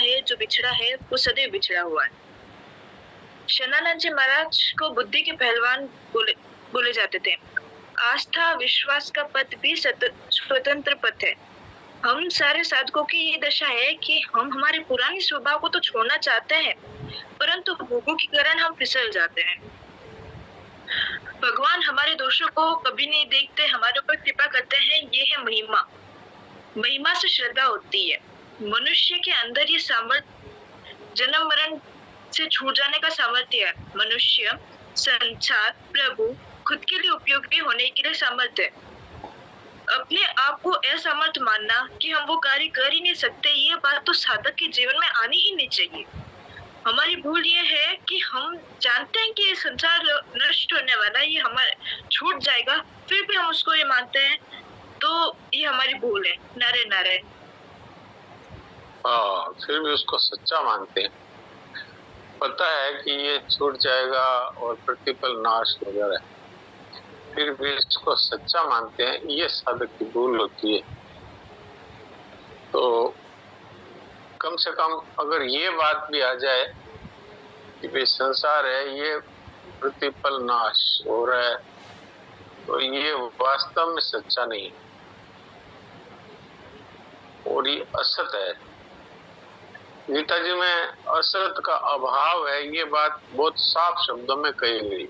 है, जो बिछड़ा है वो सदैव बिछड़ा हुआ है। शनानंद जी महाराज को बुद्धि के पहलवान बोले जाते थे। आस्था विश्वास का पथ भी स्वतंत्र पथ है। हम सारे साधकों की ये दशा है कि हम हमारे पुराने स्वभाव को तो छोड़ना चाहते हैं, परंतु भोगों के कारण हम फिसल जाते हैं। भगवान हमारे दोषों को कभी नहीं देखते, हमारे ऊपर कृपा करते हैं। ये है महिमा। महिमा से श्रद्धा होती है। मनुष्य के अंदर ये सामर्थ्य जन्म मरण से छूट जाने का सामर्थ्य है। मनुष्य, संसार, प्रभु, खुद के लिए उपयोगी होने के लिए सामर्थ्य है। अपने आप को असमर्थ मानना कि हम वो कार्य कर ही नहीं सकते, ये बात तो साधक के जीवन में आनी ही नहीं चाहिए। हमारी भूल ये है कि हम जानते हैं कि ये संसार नष्ट होने वाला है, ये हमारे छूट जाएगा, फिर भी हम उसको ये मानते हैं, तो ये हमारी भूल है। नारे नारे। फिर भी उसको सच्चा मानते हैं। पता है कि ये छूट जाएगा और प्रतिपल नाश वगैरह, फिर भी इसको सच्चा मानते हैं, ये साधक की भूल होती है। तो कम से कम अगर ये बात भी आ जाए कि भाई संसार है, ये प्रतिपल नाश हो रहा है, तो ये वास्तव में सच्चा नहीं और ये असत है। गीता जी में असत का अभाव है, ये बात बहुत साफ शब्दों में कही गई।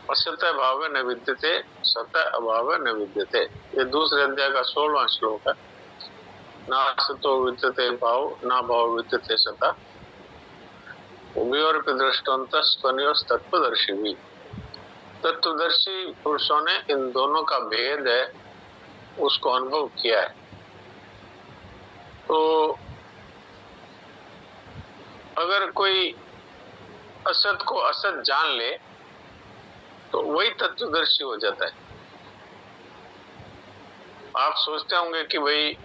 असत भाव न विद्यते, सत अभाव न विद्यते, ये दूसरे अध्याय का 16वां श्लोक है। ना असतो विद्यते भाव, ना भाव विद्यते सता, उभयोरपि दृष्टान्तः स्वनियोस् तत्वदर्शी भी। तत्वदर्शी पुरुषों ने इन दोनों का भेद है उसको अनुभव किया है। तो अगर कोई असत को असत जान ले तो वही तत्वदर्शी हो जाता है। आप सोचते होंगे कि भाई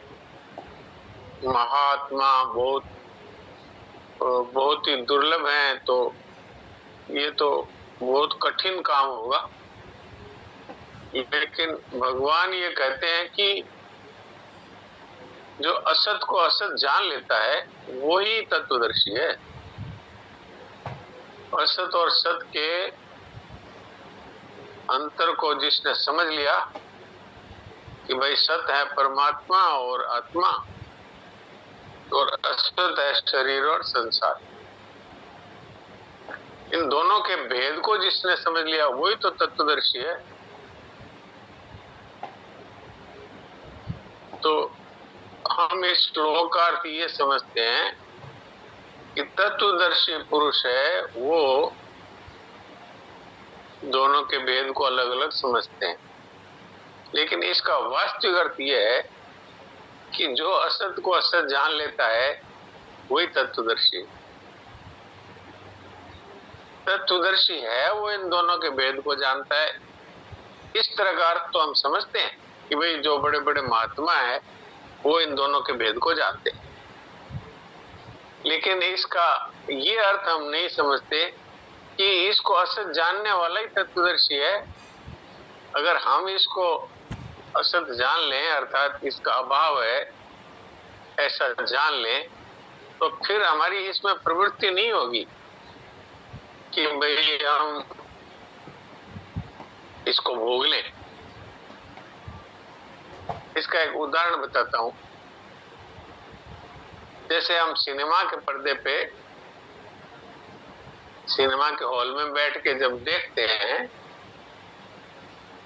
महात्मा बहुत ही दुर्लभ हैं, तो ये तो बहुत कठिन काम होगा। लेकिन भगवान ये कहते हैं कि जो असत को असत जान लेता है वो ही तत्वदर्शी है। असत और सत के अंतर को जिसने समझ लिया कि भाई सत है परमात्मा और आत्मा, और असत है शरीर और संसार, इन दोनों के भेद को जिसने समझ लिया वही तो तत्वदर्शी है। तो हम इस श्लोक का अर्थ ये समझते हैं कि तत्वदर्शी पुरुष है वो दोनों के भेद को अलग अलग समझते हैं। लेकिन इसका वास्तविक अर्थ यह है कि जो असत को असत जान लेता है वही तत्वदर्शी। तत्वदर्शी है वो इन दोनों के भेद को जानता है। इस तरह का अर्थ तो हम समझते हैं कि भाई जो बड़े बड़े महात्मा है वो इन दोनों के भेद को जानते हैं। लेकिन इसका ये अर्थ हम नहीं समझते कि इसको असत जानने वाला ही तत्वदर्शी है। अगर हम इसको असत जान लें, अर्थात इसका अभाव है ऐसा जान लें, तो फिर हमारी इसमें प्रवृत्ति नहीं होगी कि भाई हम इसको भोग लें। इसका एक उदाहरण बताता हूं। जैसे हम सिनेमा के पर्दे पे, सिनेमा के हॉल में बैठ के जब देखते हैं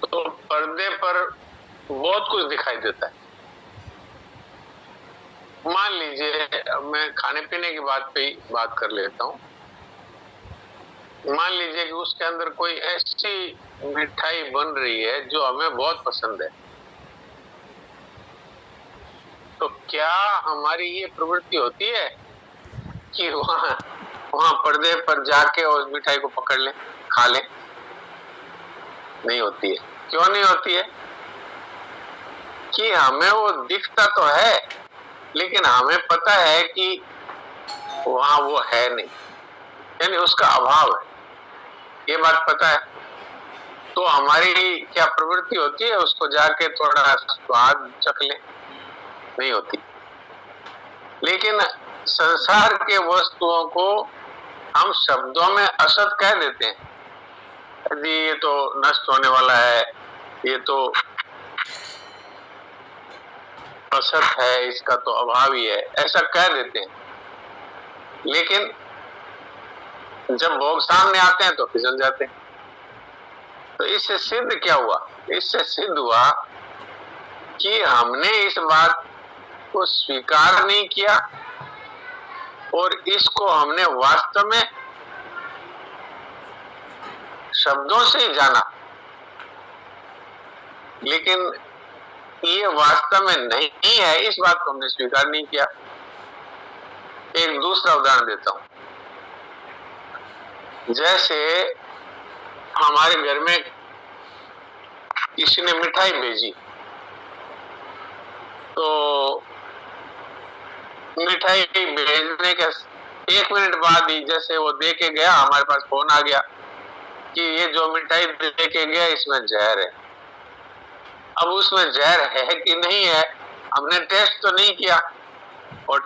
तो पर्दे पर बहुत कुछ दिखाई देता है। मान लीजिए, मैं खाने पीने की बात पे ही बात कर लेता हूँ। मान लीजिए कि उसके अंदर कोई ऐसी मिठाई बन रही है जो हमें बहुत पसंद है, तो क्या हमारी ये प्रवृत्ति होती है कि वहां पर्दे पर जाके उस मिठाई को पकड़ लें, खा लें? नहीं होती है। क्यों नहीं होती है? कि हमें वो दिखता तो है लेकिन हमें पता है कि वहां वो है नहीं, यानी उसका अभाव है, ये बात पता है। तो हमारी क्या प्रवृत्ति होती है उसको जाके थोड़ा स्वाद चख ले? नहीं होती। लेकिन संसार के वस्तुओं को हम शब्दों में असत कह देते हैं। जी ये तो नष्ट होने वाला है, ये तो असत है, इसका तो अभाव ही है, ऐसा कह देते हैं। लेकिन जब भोग सामने आते हैं तो फिसल जाते हैं। तो इससे सिद्ध क्या हुआ? इससे सिद्ध हुआ कि हमने इस बात को स्वीकार नहीं किया और इसको हमने वास्तव में शब्दों से ही जाना, लेकिन ये वास्तव में नहीं है, इस बात को हमने स्वीकार नहीं किया। एक दूसरा उदाहरण देता हूं। जैसे हमारे घर में किसी ने मिठाई भेजी, तो मिठाई भेजने के 1 मिनट बाद ही जैसे वो दे के गया, हमारे पास फोन आ गया कि ये जो मिठाई दे के गया इसमें जहर है। अब उसमें जहर है कि नहीं है हमने टेस्ट तो नहीं किया, और